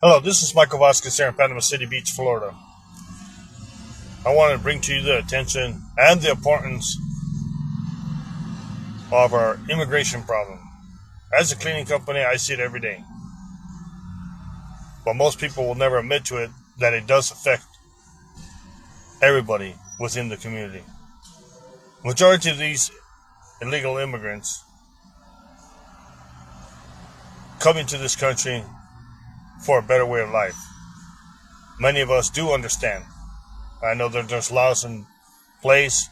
Hello, this is Michael Vasquez here in Panama City Beach, Florida. I want to bring to you the attention and the importance of our immigration problem. As a cleaning company, I see it every day. But most people will never admit to it that it does affect everybody within the community. Majority of these illegal immigrants coming to this country for a better way of life. Many of us do understand. I know that there's laws in place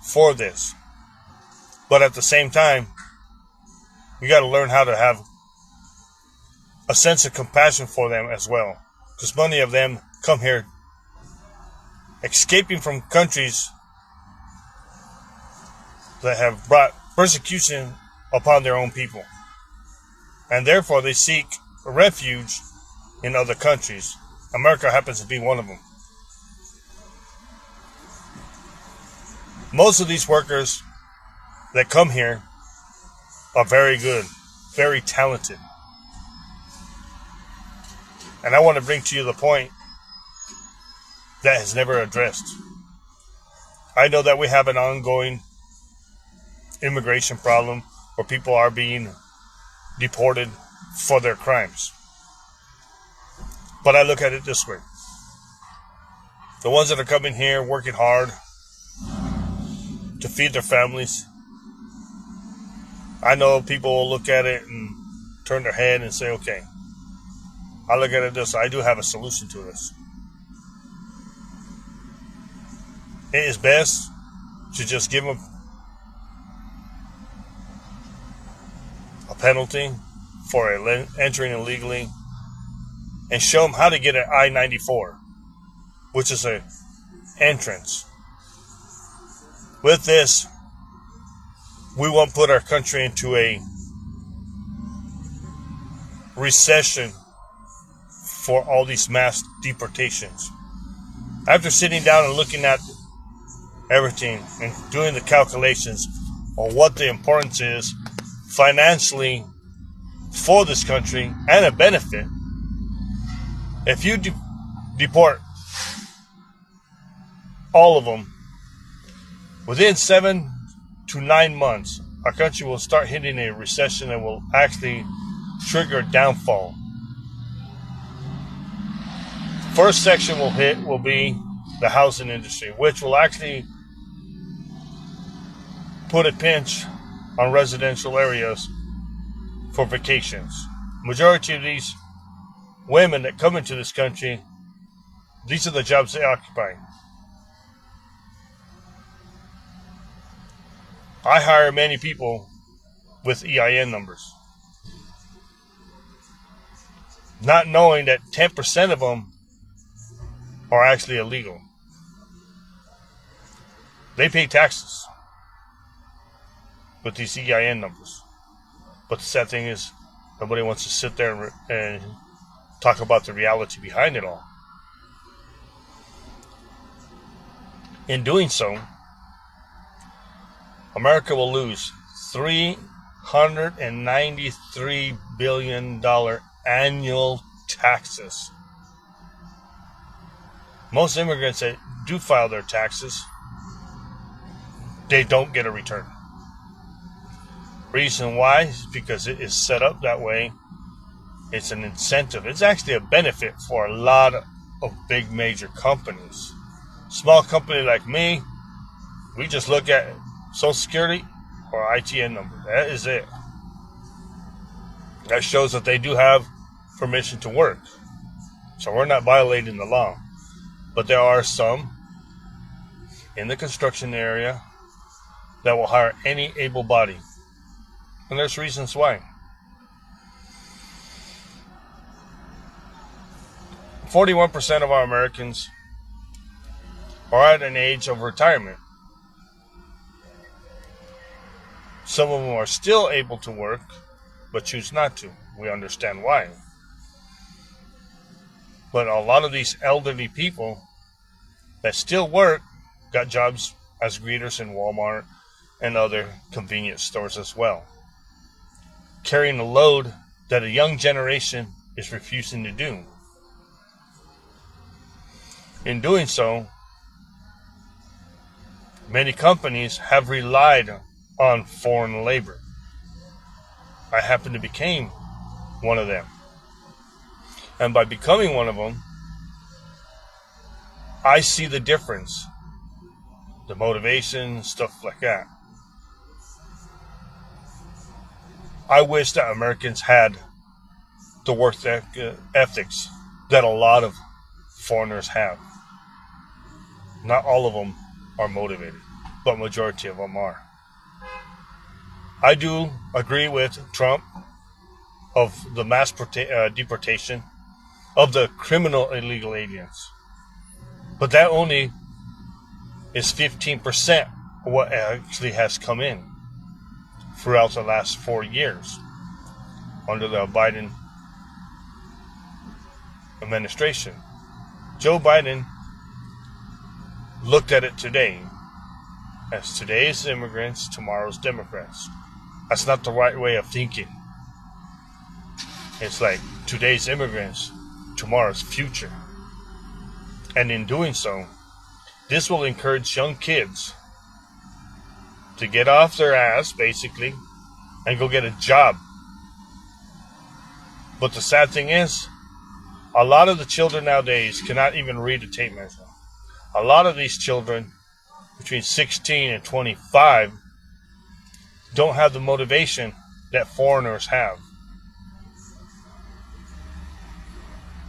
for this. But at the same time, you got to learn how to have a sense of compassion for them as well. Because many of them come here escaping from countries that have brought persecution upon their own people. And therefore they seek refuge in other countries. America happens to be one of them. Most of these workers that come here are very good, very talented. And I want to bring to you the point that has never addressed. I know that we have an ongoing immigration problem where people are being deported for their crimes. But I look at it this way. The ones that are coming here working hard to feed their families, I know people will look at it and turn their head and say, okay, I look at it this way. I do have a solution to this. It is best to just give them a penalty for entering illegally and show them how to get an I-94, which is an entrance. With this, we won't put our country into a recession for all these mass deportations. After sitting down and looking at everything and doing the calculations on what the importance is financially for this country and a benefit, if you deport all of them, within 7 to 9 months, our country will start hitting a recession and will actually trigger a downfall. First section will be the housing industry, which will actually put a pinch on residential areas for vacations. Majority of these women that come into this country, these are the jobs they occupy. I hire many people with EIN numbers, not knowing that 10% of them are actually illegal. They pay taxes with these EIN numbers. But the sad thing is, nobody wants to sit there and talk about the reality behind it all. In doing so, America will lose $393 billion annual taxes. Most immigrants that do file their taxes, they don't get a return. Reason why is because it is set up that way. It's an incentive. It's actually a benefit for a lot of big major companies. Small company like me, we just look at Social Security or ITN number. That is it. That shows that they do have permission to work. So we're not violating the law. But there are some in the construction area that will hire any able body. And there's reasons why. 41% of our Americans are at an age of retirement. Some of them are still able to work, but choose not to. We understand why. But a lot of these elderly people that still work got jobs as greeters in Walmart and other convenience stores as well, carrying a load that a young generation is refusing to do. In doing so, many companies have relied on foreign labor. I happen to become one of them. And by becoming one of them, I see the difference, the motivation, stuff like that. I wish that Americans had the work ethics that a lot of foreigners have. Not all of them are motivated, but majority of them are. I do agree with Trump of the mass deportation of the criminal illegal aliens. But that only is 15% of what actually has come in throughout the last 4 years under the Biden administration. Joe Biden looked at it today as today's immigrants, tomorrow's Democrats. That's not the right way of thinking. It's like today's immigrants, tomorrow's future. And in doing so, this will encourage young kids to get off their ass, basically, and go get a job. But the sad thing is, a lot of the children nowadays cannot even read a tape measure. A lot of these children, between 16 and 25, don't have the motivation that foreigners have.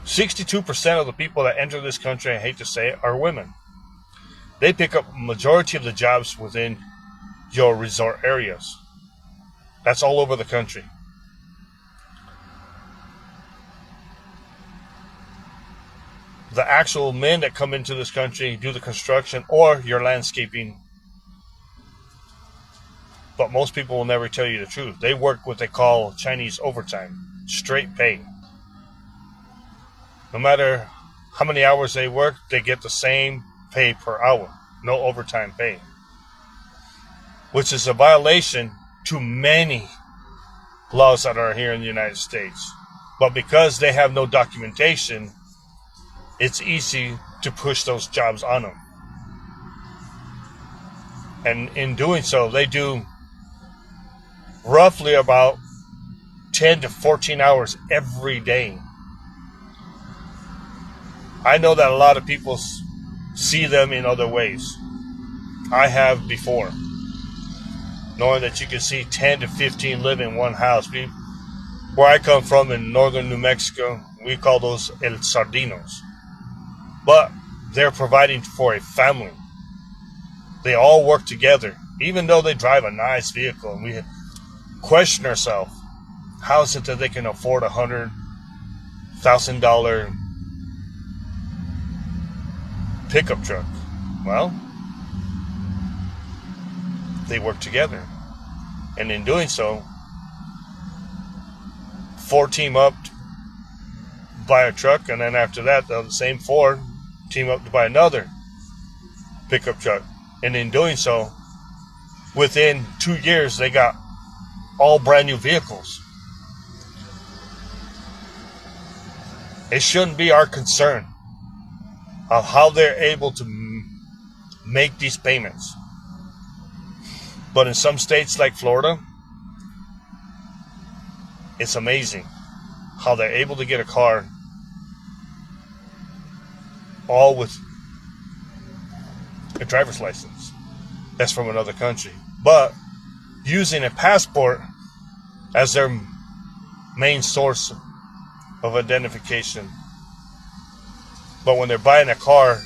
62% of the people that enter this country, I hate to say it, are women. They pick up a majority of the jobs within your resort areas. That's all over the country. The actual men that come into this country do the construction or your landscaping. But most people will never tell you the truth. They work what they call Chinese overtime, straight pay. No matter how many hours they work, they get the same pay per hour. No overtime pay. Which is a violation to many laws that are here in the United States. But because they have no documentation, it's easy to push those jobs on them. And in doing so, they do roughly about 10 to 14 hours every day. I know that a lot of people see them in other ways. I have before. Knowing that you can see 10 to 15 live in one house. Where I come from in northern New Mexico, we call those El Sardinos. But they're providing for a family. They all work together, even though they drive a nice vehicle. And we question ourselves, how is it that they can afford $100,000 pickup truck? Well, they work together. And in doing so, 4 team up to buy a truck, and then after that, the same 4 team up to buy another pickup truck. And in doing so, within 2 years, they got all brand new vehicles. It shouldn't be our concern of how they're able to make these payments. But in some states like Florida, it's amazing how they're able to get a car all with a driver's license that's from another country, but using a passport as their main source of identification. But when they're buying a car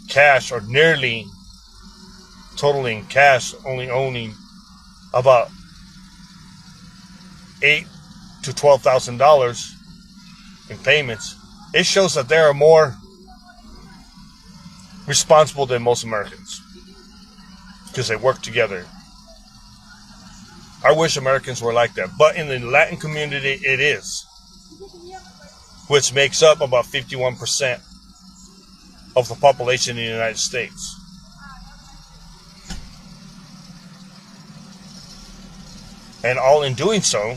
cash, or nearly totally in cash, only owning about $8,000 to $12,000 in payments, it shows that they are more responsible than most Americans because they work together. I wish Americans were like that, but in the Latin community it is, which makes up about 51% of the population in the United States. And all in doing so,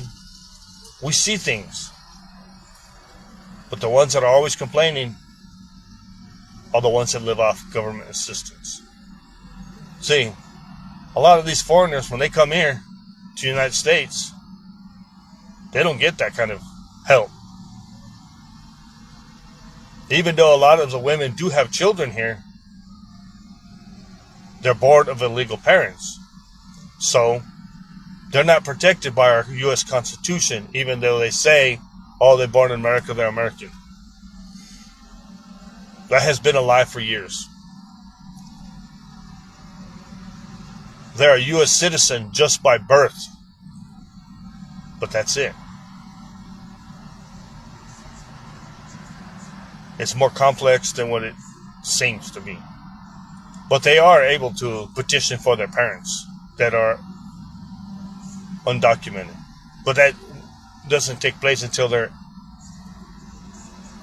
we see things. But the ones that are always complaining are the ones that live off government assistance. See, a lot of these foreigners, when they come here to the United States, they don't get that kind of help. Even though a lot of the women do have children here, they're born of illegal parents. So they're not protected by our U.S. Constitution, even though they say, oh, they're born in America, they're American. That has been a lie for years. They're a U.S. citizen just by birth. But that's it. It's more complex than what it seems to be. But they are able to petition for their parents that are undocumented. But that doesn't take place until they're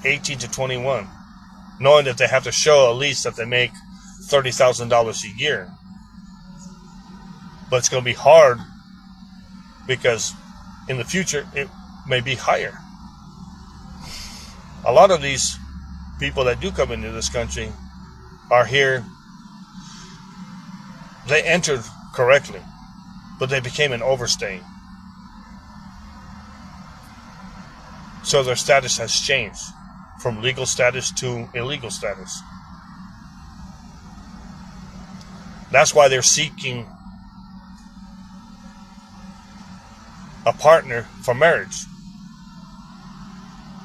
18 to 21. Knowing that they have to show at least that they make $30,000 a year. But it's going to be hard because in the future it may be higher. A lot of these people that do come into this country are here. They entered correctly, but they became an overstay. So their status has changed from legal status to illegal status. That's why they're seeking a partner for marriage.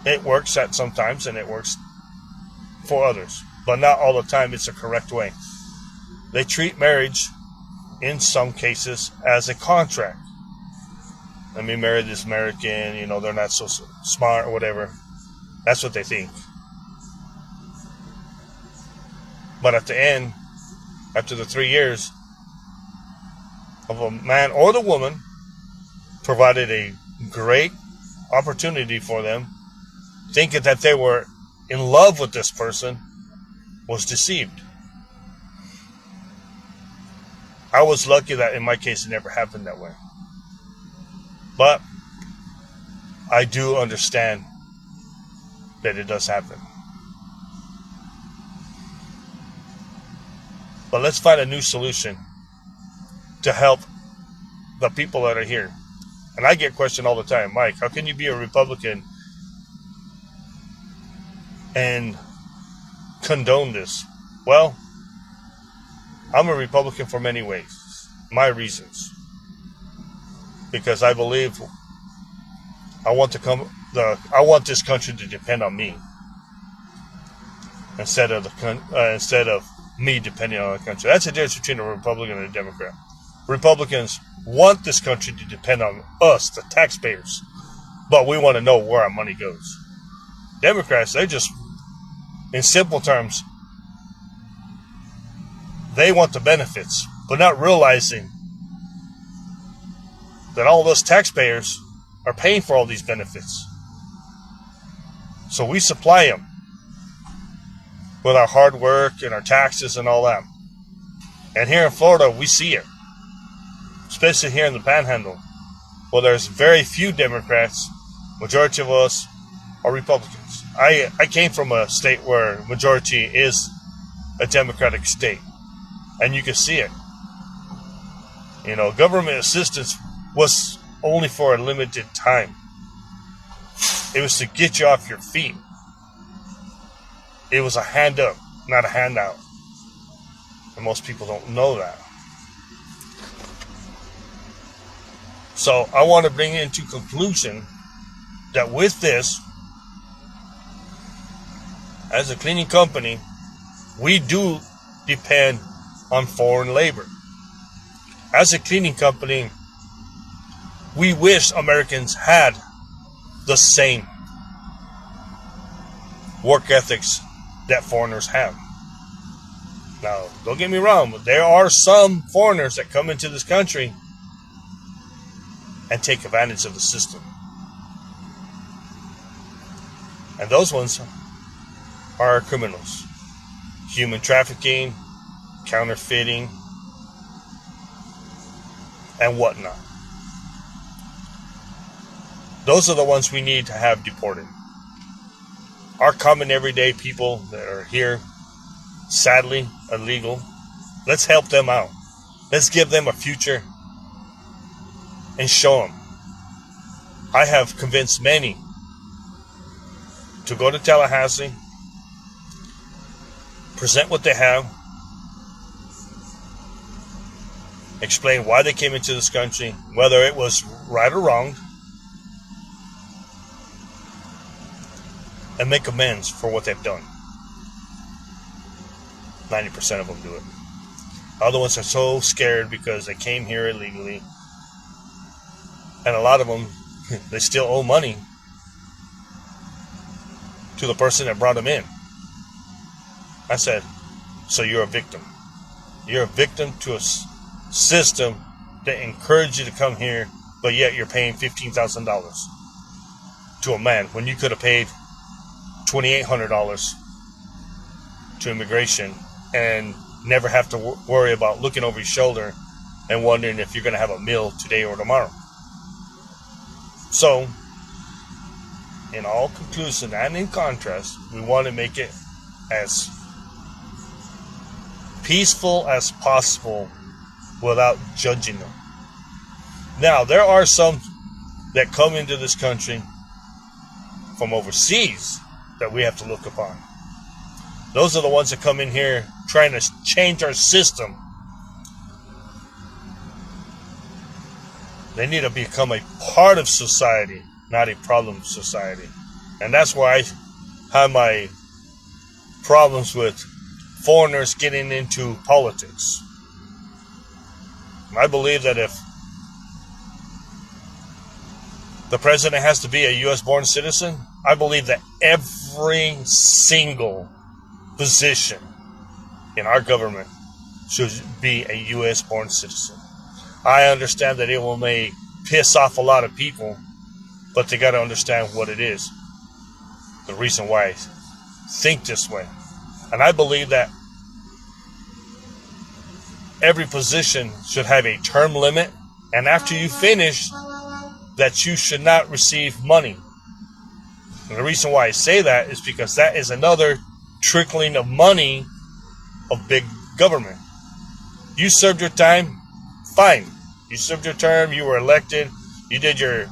It works at sometimes and it works for others, but not all the time it's a correct way. They treat marriage in some cases as a contract. Let me marry this American, they're not so smart or whatever. That's what they think. But at the end, after the 3 years of a man or the woman provided a great opportunity for them, thinking that they were in love with this person, was deceived. I was lucky that in my case it never happened that way. But I do understand that it does happen. But let's find a new solution to help the people that are here. And I get questioned all the time, Mike, how can you be a Republican and condone this? Well, I'm a Republican for many ways. My reasons. Because I believe I want this country to depend on me instead of me depending on the country. That's the difference between a Republican and a Democrat. Republicans want this country to depend on us, the taxpayers, but we want to know where our money goes. Democrats, they just, in simple terms, they want the benefits, but not realizing that all of us taxpayers are paying for all these benefits. So we supply them with our hard work and our taxes and all that. And here in Florida, we see it, especially here in the Panhandle. Well, there's very few Democrats. Majority of us are Republicans. I came from a state where majority is a Democratic state, and you can see it. Government assistance was only for a limited time. It was to get you off your feet. It was a hand up, not a handout. And most people don't know that. So I want to bring it into conclusion that with this, as a cleaning company, we do depend on foreign labor. As a cleaning company, we wish Americans had the same work ethics that foreigners have. Now, don't get me wrong, but there are some foreigners that come into this country and take advantage of the system. And those ones are criminals. Human trafficking, counterfeiting, and whatnot. Those are the ones we need to have deported. our common everyday people that are here, sadly illegal, let's help them out. Let's give them a future and show them. I have convinced many to go to Tallahassee, present what they have, explain why they came into this country, whether it was right or wrong, and make amends for what they've done. 90% of them do it. Other ones are so scared because they came here illegally, and a lot of them, they still owe money to the person that brought them in. I said, so you're a victim. You're a victim to a system that encouraged you to come here, but yet you're paying $15,000 to a man when you could have paid $2,800 to immigration and never have to worry about looking over your shoulder and wondering if you're going to have a meal today or tomorrow. So, in all conclusion and in contrast, we want to make it as peaceful as possible without judging them. Now, there are some that come into this country from overseas that we have to look upon. Those are the ones that come in here trying to change our system. They need to become a part of society, not a problem of society. And that's why I have my problems with foreigners getting into politics. I believe that if the president has to be a U.S. born citizen, I believe that every single position in our government should be a U.S. born citizen. I understand that it may piss off a lot of people, but they got to understand what it is. The reason why I think this way. And I believe that every position should have a term limit, and after you finish, that you should not receive money. And the reason why I say that is because that is another trickling of money of big government. You served your time, fine. You served your term, you were elected, you did your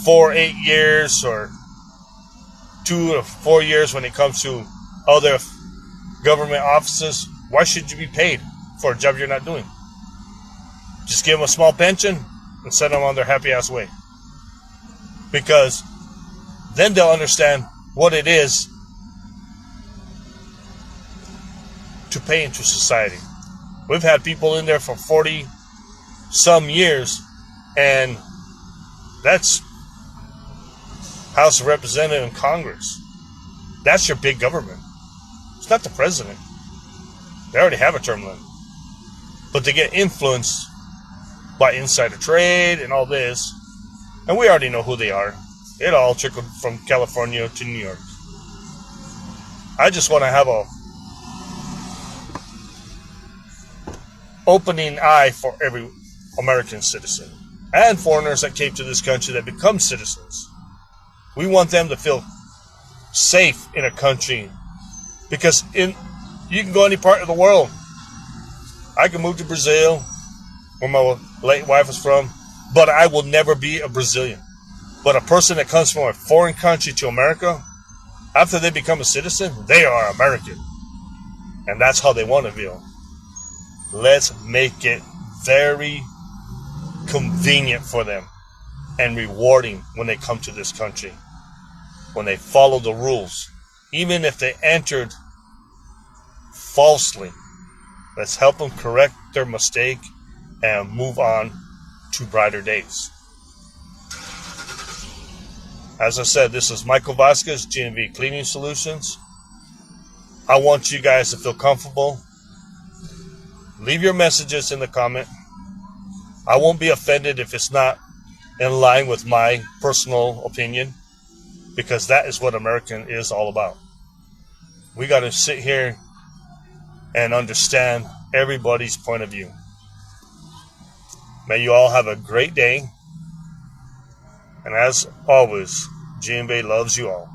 8 years or 2 to 4 years when it comes to other government offices. Why should you be paid for a job you're not doing? Just give them a small pension and send them on their happy ass way. Because then they'll understand what it is to pay into society. We've had people in there for 40 some years, and that's House of Representatives and Congress. That's your big government. It's not the president. They already have a term limit. But they get influenced by insider trade and all this, and we already know who they are. It all trickled from California to New York. I just want to have a opening eye for every American citizen and foreigners that came to this country that become citizens. We want them to feel safe in a country, because you can go any part of the world. I can move to Brazil, where my late wife is from, but I will never be a Brazilian. But a person that comes from a foreign country to America, after they become a citizen, they are American. And that's how they want to feel. Let's make it very convenient for them and rewarding when they come to this country, when they follow the rules, even if they entered falsely. Let's help them correct their mistake and move on to brighter days. As I said, this is Michael Vasquez, GNV Cleaning Solutions. I want you guys to feel comfortable. Leave your messages in the comment. I won't be offended if it's not in line with my personal opinion, because that is what American is all about. We got to sit here and understand everybody's point of view. May you all have a great day. And as always, GNV loves you all.